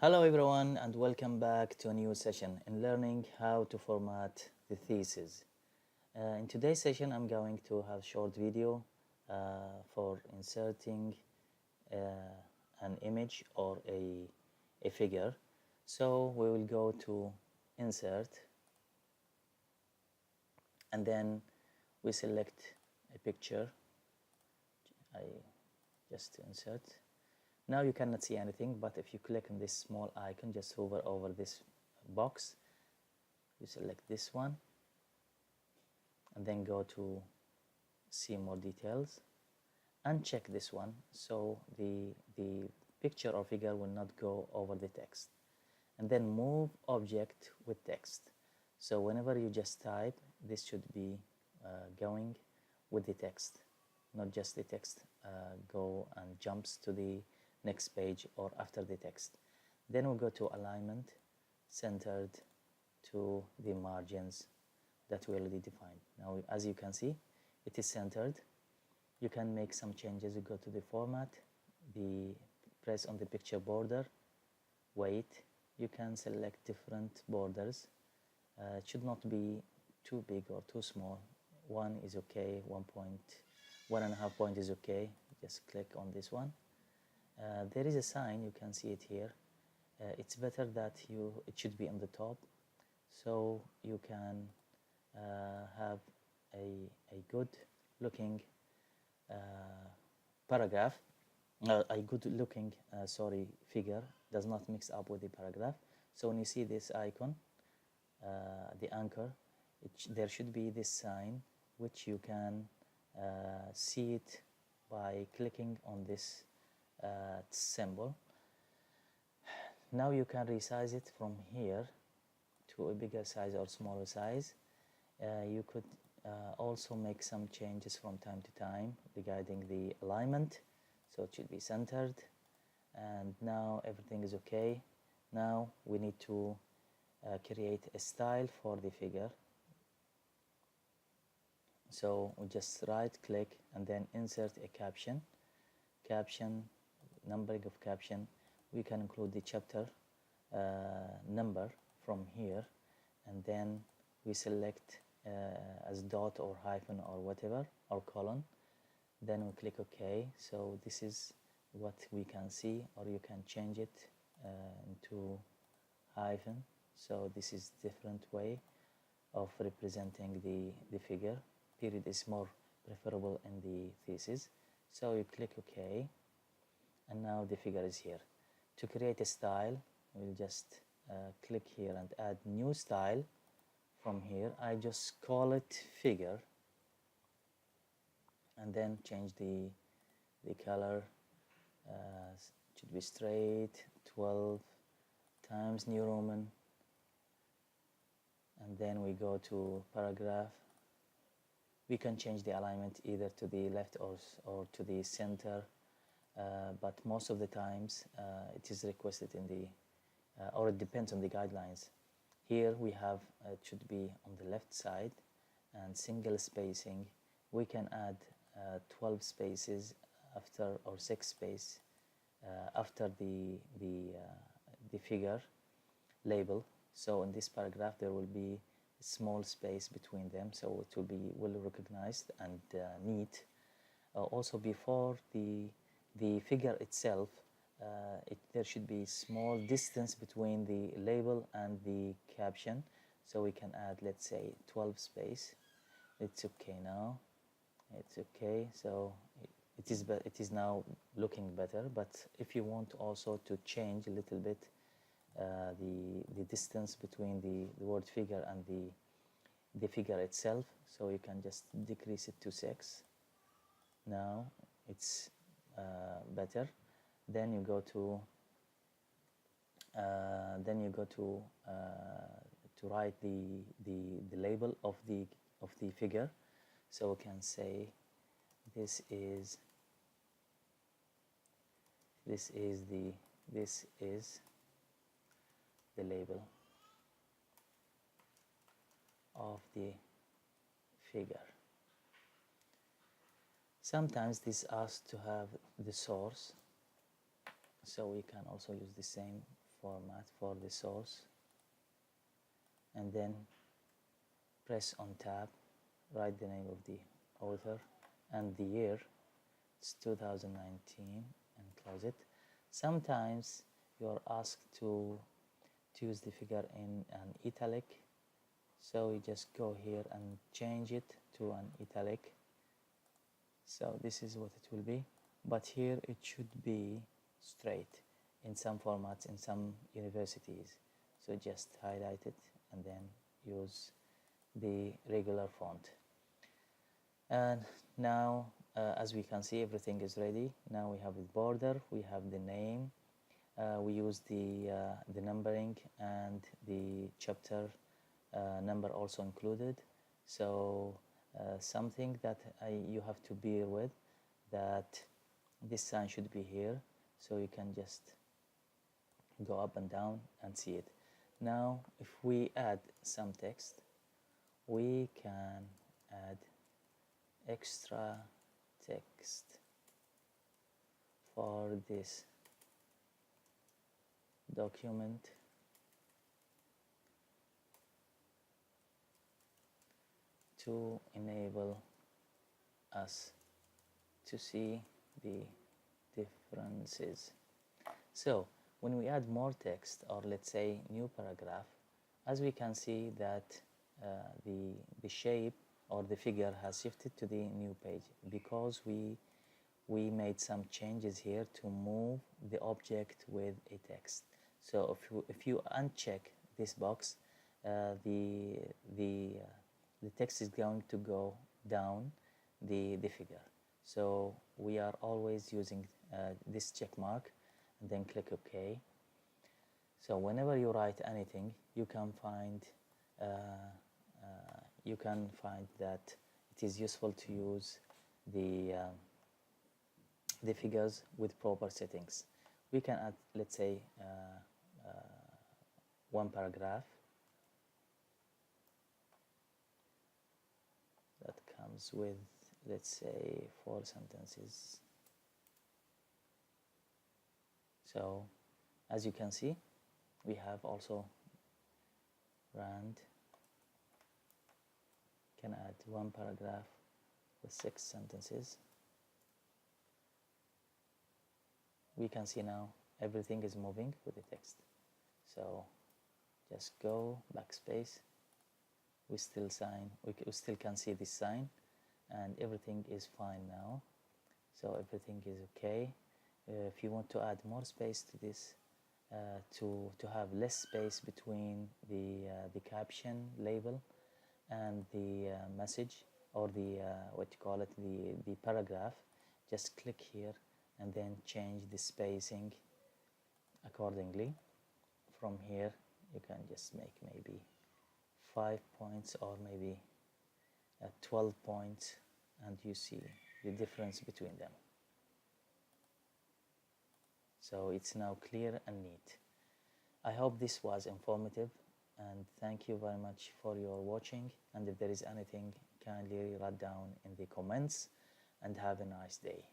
Hello everyone and welcome back to a new session in learning how to format the thesis. In today's session I'm going to have a short video for inserting an image or a figure. So we will go to insert and then we select a picture. I just insert. Now you cannot see anything, but if you click on this small icon, just hover over this box, you select this one and then go to see more details and check this one so the picture or figure will not go over the text, and then move object with text. So whenever you just type, this should be going with the text, not just the text go and jumps to the next page or after the text. Then we'll go to alignment, centered to the margins that we already defined. Now as you can see, it is centered. You can make some changes. You go to the format, press on the picture border, weight. You can select different borders. It should not be too big or too small. 1 is okay, 1.5 point is okay. Just click on this one. There is a sign, you can see it here. It's better that it should be on the top, so you can have a good looking paragraph, a good looking figure does not mix up with the paragraph. So when you see this icon, the anchor, there should be this sign which you can see it by clicking on this symbol. Now you can resize it from here to a bigger size or smaller size. You could also make some changes from time to time regarding the alignment, so it should be centered, and now everything is okay. Now we need to create a style for the figure, so we just right click and then insert a caption, numbering of caption. We can include the chapter number from here, and then we select as dot or hyphen or whatever, or colon. Then we click OK. So this is what we can see, or you can change it into hyphen. So this is different way of representing the figure. Period is more preferable in the thesis. So you click OK, and now the figure is here. To create a style, we'll just click here and add new style. From here I just call it figure, and then change the color. Should be straight, 12 times New Roman, and then we go to paragraph. We can change the alignment either to the left or to the center, but most of the times it is requested in the or it depends on the guidelines. Here we have it should be on the left side, and single spacing. We can add 12 spaces after, or 6 space after the figure label. So in this paragraph there will be a small space between them, so it will be well recognized and neat. Also before the figure itself, there should be small distance between the label and the caption, so we can add, let's say, 12 space. It's okay now. It's okay. So it is now looking better. But if you want also to change a little bit the distance between the word figure and the figure itself, so you can just decrease it to 6. Now it's better. Then you go to to write the label of the figure. So we can say this is the label of the figure. Sometimes this asks to have the source, so we can also use the same format for the source, and then press on tab, write the name of the author and the year. It's 2019, and close it. Sometimes you're asked to use the figure in an italic, so you just go here and change it to an italic. So this is what it will be, but here it should be straight in some formats in some universities. So just highlight it and then use the regular font. And now as we can see, everything is ready. Now we have the border, we have the name, we use the numbering and the chapter number also included. So something that you have to bear with, that this sign should be here, so you can just go up and down and see it. Now if we add some text, we can add extra text for this document to enable us to see the differences. So when we add more text, or let's say new paragraph, as we can see that the shape or the figure has shifted to the new page, because we made some changes here to move the object with a text. So if you uncheck this box, the text is going to go down the figure. So we are always using this check mark and then click OK. So whenever you write anything, you can find that it is useful to use the figures with proper settings. We can add, let's say, one paragraph that comes with, let's say, 4 sentences. So as you can see, we have also Rand can add one paragraph with 6 sentences. We can see now everything is moving with the text. So just go backspace. We still can see this sign, and everything is fine now. So everything is okay. If you want to add more space to this, to have less space between the caption label and the message, or the what you call it, the paragraph, just click here and then change the spacing accordingly. From here you can just make maybe 5 points or maybe 12 points, and you see the difference between them. So it's now clear and neat. I hope this was informative, and thank you very much for your watching. And if there is anything, kindly write down in the comments, and have a nice day.